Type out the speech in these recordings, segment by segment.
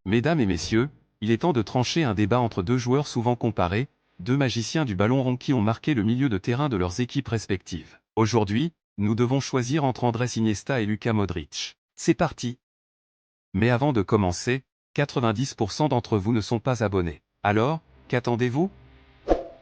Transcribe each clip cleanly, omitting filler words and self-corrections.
Mesdames et messieurs, il est temps de trancher un débat entre deux joueurs souvent comparés, deux magiciens du ballon rond qui ont marqué le milieu de terrain de leurs équipes respectives. Aujourd'hui, nous devons choisir entre Andrés Iniesta et Luka Modric. C'est parti! Mais avant de commencer, 90% d'entre vous ne sont pas abonnés. Alors, qu'attendez-vous?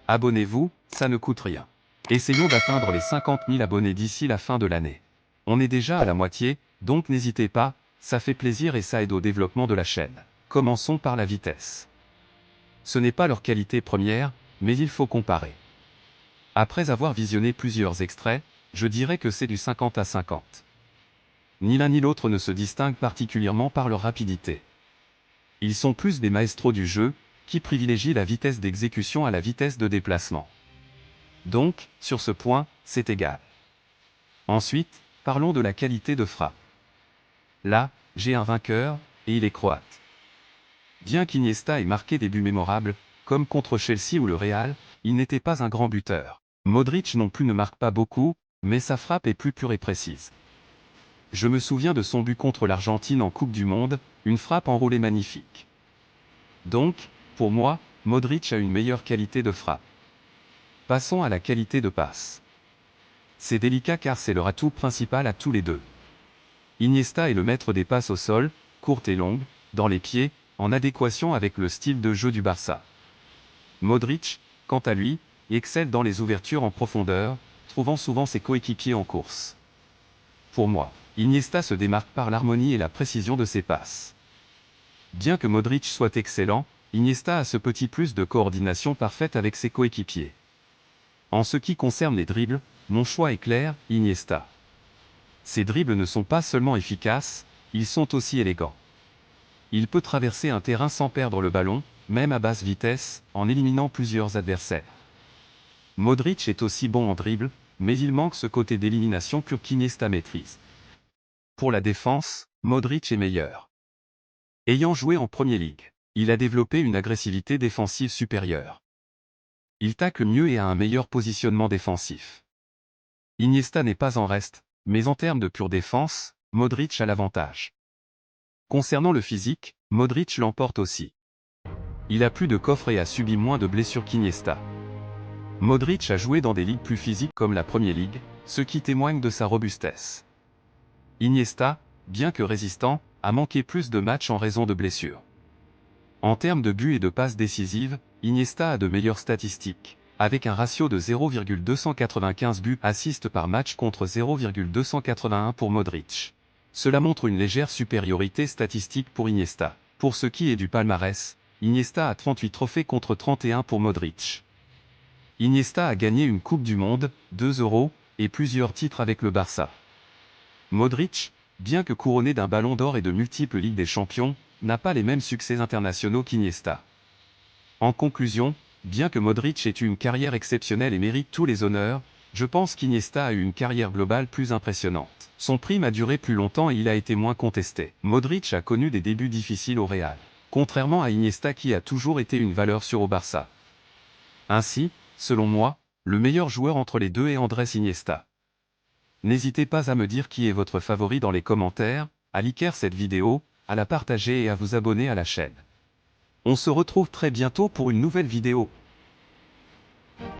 Abonnez-vous, ça ne coûte rien. Essayons d'atteindre les 50 000 abonnés d'ici la fin de l'année. On est déjà à la moitié, donc n'hésitez pas, ça fait plaisir et ça aide au développement de la chaîne. Commençons par la vitesse. Ce n'est pas leur qualité première, mais il faut comparer. Après avoir visionné plusieurs extraits, je dirais que c'est du 50 à 50. Ni l'un ni l'autre ne se distinguent particulièrement par leur rapidité. Ils sont plus des maestros du jeu, qui privilégient la vitesse d'exécution à la vitesse de déplacement. Donc, sur ce point, c'est égal. Ensuite, parlons de la qualité de frappe. Là, j'ai un vainqueur, et il est croate. Bien qu'Iniesta ait marqué des buts mémorables, comme contre Chelsea ou le Real, il n'était pas un grand buteur. Modric non plus ne marque pas beaucoup, mais sa frappe est plus pure et précise. Je me souviens de son but contre l'Argentine en Coupe du Monde, une frappe enroulée magnifique. Donc, pour moi, Modric a une meilleure qualité de frappe. Passons à la qualité de passe. C'est délicat car c'est leur atout principal à tous les deux. Iniesta est le maître des passes au sol, courtes et longues, dans les pieds, en adéquation avec le style de jeu du Barça. Modric, quant à lui, excelle dans les ouvertures en profondeur, trouvant souvent ses coéquipiers en course. Pour moi, Iniesta se démarque par l'harmonie et la précision de ses passes. Bien que Modric soit excellent, Iniesta a ce petit plus de coordination parfaite avec ses coéquipiers. En ce qui concerne les dribbles, mon choix est clair, Iniesta. Ses dribbles ne sont pas seulement efficaces, ils sont aussi élégants. Il peut traverser un terrain sans perdre le ballon, même à basse vitesse, en éliminant plusieurs adversaires. Modric est aussi bon en dribble, mais il manque ce côté d'élimination qu'Iniesta maîtrise. Pour la défense, Modric est meilleur. Ayant joué en Premier League, il a développé une agressivité défensive supérieure. Il tacle mieux et a un meilleur positionnement défensif. Iniesta n'est pas en reste, mais en termes de pure défense, Modric a l'avantage. Concernant le physique, Modric l'emporte aussi. Il a plus de coffre et a subi moins de blessures qu'Iniesta. Modric a joué dans des ligues plus physiques comme la Premier League, ce qui témoigne de sa robustesse. Iniesta, bien que résistant, a manqué plus de matchs en raison de blessures. En termes de buts et de passes décisives, Iniesta a de meilleures statistiques, avec un ratio de 0,295 buts assists par match contre 0,281 pour Modric. Cela montre une légère supériorité statistique pour Iniesta. Pour ce qui est du palmarès, Iniesta a 38 trophées contre 31 pour Modric. Iniesta a gagné une Coupe du Monde, 2 Euros, et plusieurs titres avec le Barça. Modric, bien que couronné d'un ballon d'or et de multiples Ligues des Champions, n'a pas les mêmes succès internationaux qu'Iniesta. En conclusion, bien que Modric ait eu une carrière exceptionnelle et mérite tous les honneurs, je pense qu'Iniesta a eu une carrière globale plus impressionnante. Son prime a duré plus longtemps et il a été moins contesté. Modric a connu des débuts difficiles au Real, contrairement à Iniesta qui a toujours été une valeur sûre au Barça. Ainsi, selon moi, le meilleur joueur entre les deux est Andrés Iniesta. N'hésitez pas à me dire qui est votre favori dans les commentaires, à liker cette vidéo, à la partager et à vous abonner à la chaîne. On se retrouve très bientôt pour une nouvelle vidéo.